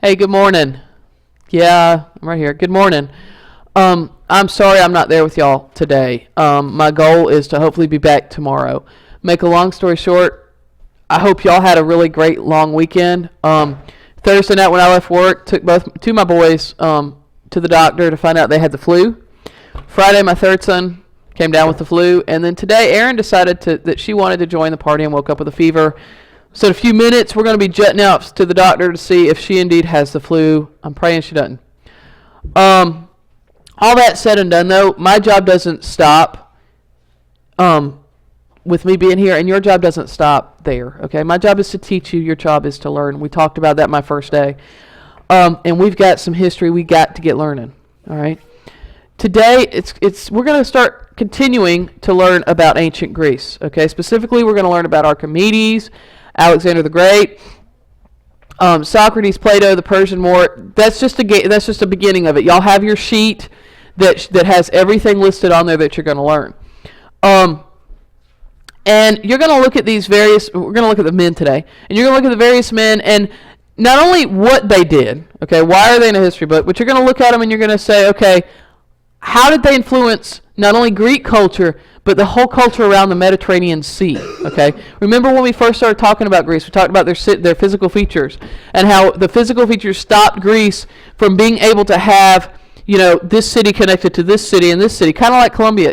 Hey, good morning. Yeah, I'm right here. Good morning. I'm sorry I'm not there with y'all today. My goal is to hopefully be back tomorrow. Make a long story short, I hope y'all had a really great long weekend. Thursday night when I left work, took two of my boys to the doctor to find out they had the flu. Friday, my third son came down with the flu, and then today, Erin decided that she wanted to join the party and woke up with a fever. So in a few minutes, we're going to be jetting out to the doctor to see if she indeed has the flu. I'm praying she doesn't. All that said and done, though, my job doesn't stop with me being here, and your job doesn't stop there, okay? My job is to teach you. Your job is to learn. We talked about that my first day. And we've got some history we got to get learning, all right? Today, we're going to start continuing to learn about ancient Greece, okay? Specifically, we're going to learn about Archimedes, Alexander the Great, Socrates, Plato, the Persian War. That's just a beginning of it. Y'all have your sheet that has everything listed on there that you're going to learn. And you're going to look at we're going to look at the men today, and you're going to look at the various men and not only what they did, okay, why are they in a history book, but you're going to look at them and you're going to say, okay, how did they influence not only Greek culture, but the whole culture around the Mediterranean Sea, okay? Remember when we first started talking about Greece, we talked about their physical features and how the physical features stopped Greece from being able to have, this city connected to this city and this city, kind of like Columbia.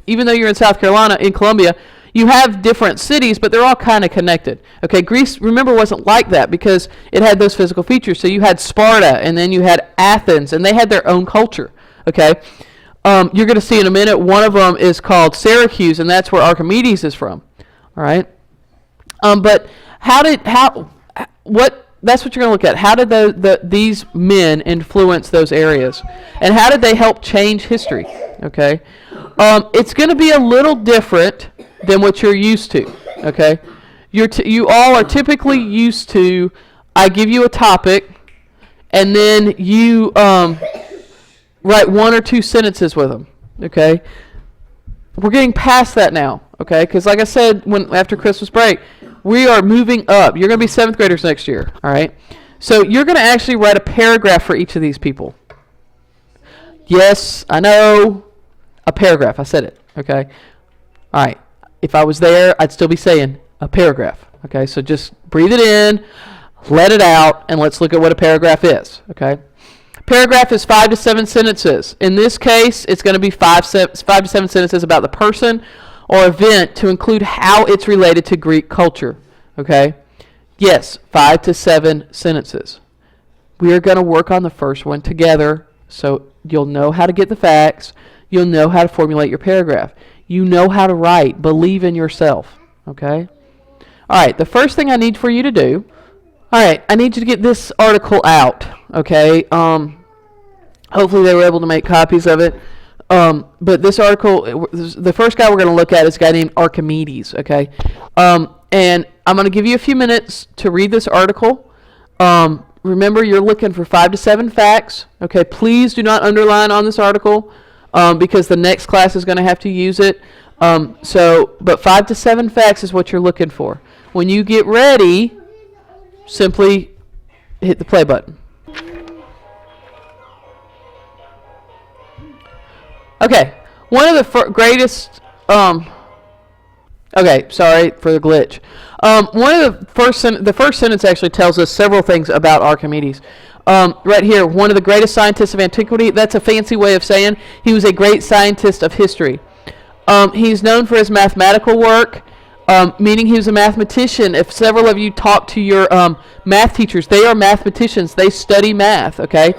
Even though you're in South Carolina, in Columbia, you have different cities, but they're all kind of connected. Okay, Greece, remember, wasn't like that because it had those physical features. So you had Sparta, and then you had Athens, and they had their own culture. Okay, you're going to see in a minute, one of them is called Syracuse, and that's where Archimedes is from. All right, but that's what you're going to look at. How did these men influence those areas, and how did they help change history? Okay, it's going to be a little different than what you're used to. Okay, you all are typically used to, I give you a topic, and then you write one or two sentences with them. Okay, we're getting past that now. Okay, because like I said, after Christmas break, we are moving up. You're going to be 7th graders next year. All right, so you're going to actually write a paragraph for each of these people. Yes, I know, a paragraph. I said it. Okay, all right. If I was there, I'd still be saying a paragraph. Okay, so just breathe it in, let it out, and let's look at what a paragraph is. Okay, paragraph is 5 to 7 sentences. In this case, it's going to be 5 to 7 sentences about the person or event to include how it's related to Greek culture. Okay, yes, 5 to 7 sentences. We are going to work on the first one together, so you'll know how to get the facts. You'll know how to formulate your paragraph. You know how to write. Believe in yourself. Okay? All right, the first thing I need for you to do, all right, I need you to get this article out. Okay? Hopefully they were able to make copies of it. But this article, the first guy we're going to look at is a guy named Archimedes. Okay? And I'm going to give you a few minutes to read this article. Remember, you're looking for 5 to 7 facts. Okay? Please do not underline on this article. Because the next class is going to have to use it. But 5 to 7 facts is what you're looking for. When you get ready, simply hit the play button. Okay, one of the greatest. Okay, sorry for the glitch. One of the first sentence actually tells us several things about Archimedes. Right here, one of the greatest scientists of antiquity. That's a fancy way of saying he was a great scientist of history. He's known for his mathematical work, meaning he was a mathematician. If several of you talk to your math teachers, they are mathematicians. They study math, okay?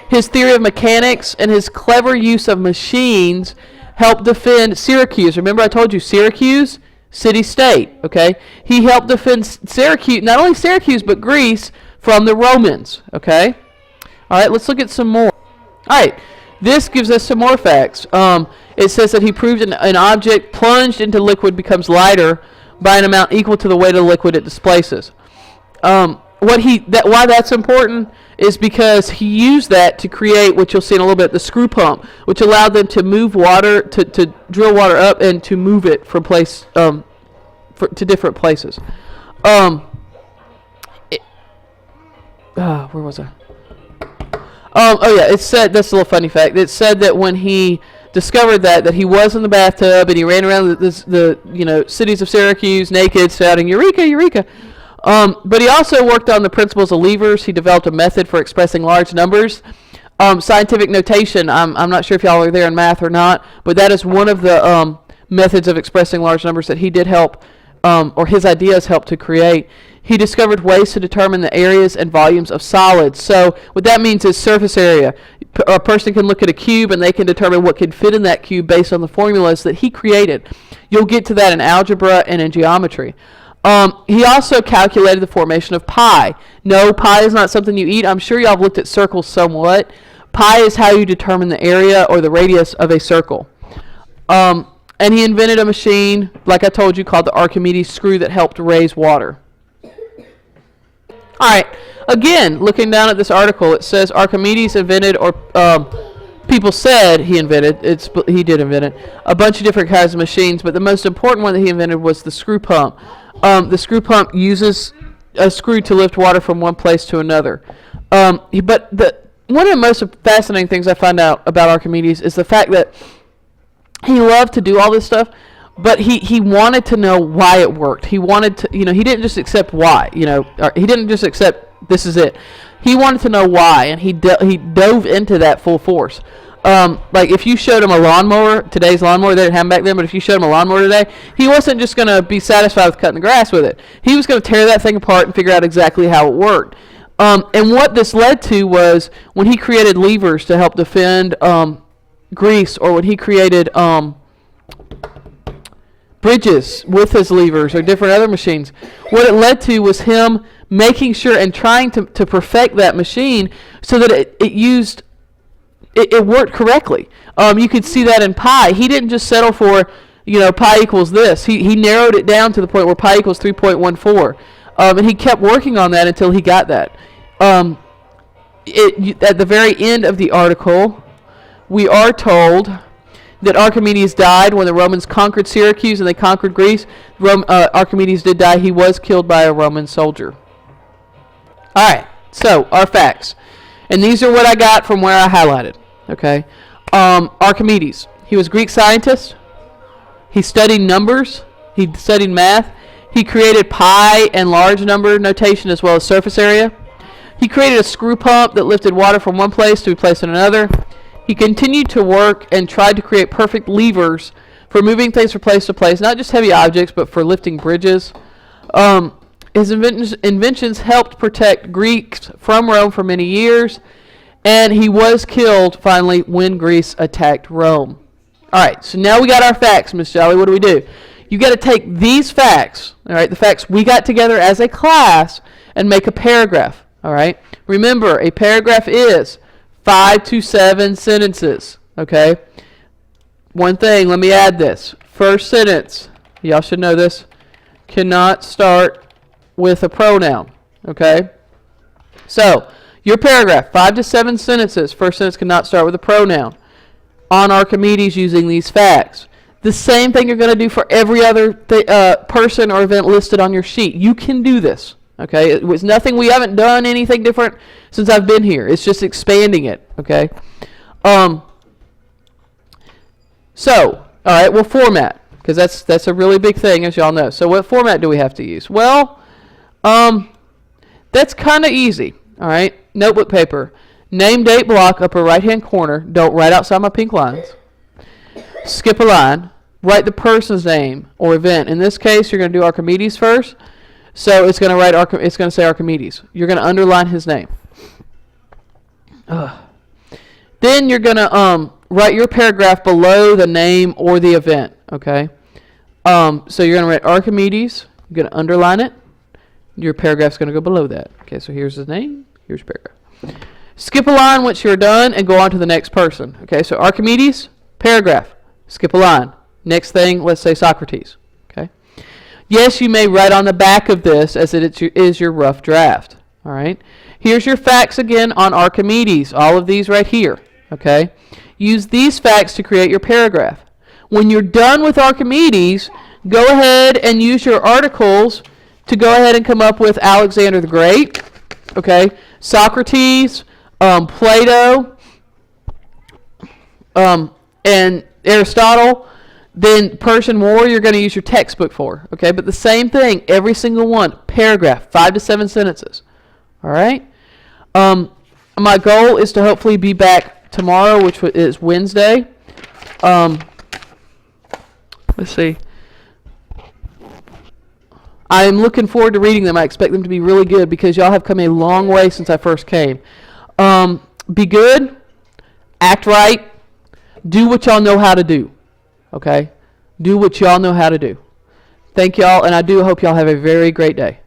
His theory of mechanics and his clever use of machines helped defend Syracuse. Remember I told you, Syracuse, city-state, okay? He helped defend Syracuse, not only Syracuse, but Greece, from the Romans, okay? All right, let's look at some more. All right, this gives us some more facts. It says that he proved an object plunged into liquid becomes lighter by an amount equal to the weight of the liquid it displaces. Why that's important is because he used that to create what you'll see in a little bit, the screw pump, which allowed them to move water, to drill water up and to move it from place to different places. Where was I? Oh yeah, it said, that's a little funny fact. It said that when he discovered that he was in the bathtub and he ran around the cities of Syracuse naked, shouting "Eureka, Eureka!" But he also worked on the principles of levers. He developed a method for expressing large numbers. Scientific notation. I'm not sure if y'all are there in math or not, but that is one of the methods of expressing large numbers that he did help, or his ideas helped to create. He discovered ways to determine the areas and volumes of solids. So what that means is surface area. A person can look at a cube and they can determine what can fit in that cube based on the formulas that he created. You'll get to that in algebra and in geometry. He also calculated the formation of pi. No, pi is not something you eat. I'm sure y'all have looked at circles somewhat. Pi is how you determine the area or the radius of a circle. And he invented a machine, like I told you, called the Archimedes screw that helped raise water. All right, again, looking down at this article, it says Archimedes invented, or people said he invented, he did invent it, a bunch of different kinds of machines, but the most important one that he invented was the screw pump. The screw pump uses a screw to lift water from one place to another. One of the most fascinating things I find out about Archimedes is the fact that he loved to do all this stuff, but he wanted to know why it worked. He wanted to, he didn't just accept why, he didn't just accept this is it. He wanted to know why, and he dove into that full force. Like if you showed him a lawnmower, today's lawnmower, they didn't have them back then, but if you showed him a lawnmower today, he wasn't just going to be satisfied with cutting the grass with it. He was going to tear that thing apart and figure out exactly how it worked. And what this led to was when he created levers to help defend Greece, or when he created bridges with his levers or different other machines, what it led to was him making sure and trying to perfect that machine so that it worked correctly. You could see that in pi. He didn't just settle for, pi equals this. He narrowed it down to the point where pi equals 3.14. And he kept working on that until he got that. At the very end of the article, we are told that Archimedes died when the Romans conquered Syracuse and they conquered Greece. Archimedes did die. He was killed by a Roman soldier. All right, so our facts. And these are what I got from where I highlighted. Okay, Archimedes. He was a Greek scientist. He studied numbers. He studied math. He created pi and large number notation as well as surface area. He created a screw pump that lifted water from one place to be placed in another. He continued to work and tried to create perfect levers for moving things from place to place, not just heavy objects, but for lifting bridges. His inventions helped protect Greeks from Rome for many years, and he was killed finally when Greece attacked Rome. All right, so now we got our facts, Miss Jolly. What do we do? You got to take these facts, all right, the facts we got together as a class, and make a paragraph. All right. Remember, a paragraph is 5 to 7 sentences. Okay. One thing, let me add this. First sentence, y'all should know this, cannot start with a pronoun. Okay. So, your paragraph, 5 to 7 sentences. First sentence cannot start with a pronoun. On Archimedes using these facts. The same thing you're going to do for every other person or event listed on your sheet. You can do this. Okay, it was nothing. We haven't done anything different since I've been here. It's just expanding it. Okay. So, all right, we'll format, because that's a really big thing, as y'all know. So, what format do we have to use? Well, that's kind of easy. All right, notebook paper, name, date, block, upper right-hand corner. Don't write outside my pink lines. Skip a line. Write the person's name or event. In this case, you're going to do Archimedes first. So it's going to it's going to say Archimedes. You're going to underline his name. Then you're going to write your paragraph below the name or the event. Okay. So you're going to write Archimedes. You're going to underline it. Your paragraph's going to go below that. Okay. So here's his name. Here's your paragraph. Skip a line once you're done and go on to the next person. Okay. So Archimedes, paragraph. Skip a line. Next thing, let's say Socrates. Okay. Yes, you may write on the back of this as it is your rough draft. All right. Here's your facts again on Archimedes. All of these right here. Okay. Use these facts to create your paragraph. When you're done with Archimedes, go ahead and use your articles to go ahead and come up with Alexander the Great. Okay. Socrates, Plato, and Aristotle, then Persian War, you're going to use your textbook for. Okay, but the same thing, every single one, paragraph, 5 to 7 sentences. All right. My goal is to hopefully be back tomorrow, which is Wednesday. Let's see. I am looking forward to reading them. I expect them to be really good because y'all have come a long way since I first came. Be good, act right, do what y'all know how to do. Okay? Do what y'all know how to do. Thank y'all, and I do hope y'all have a very great day.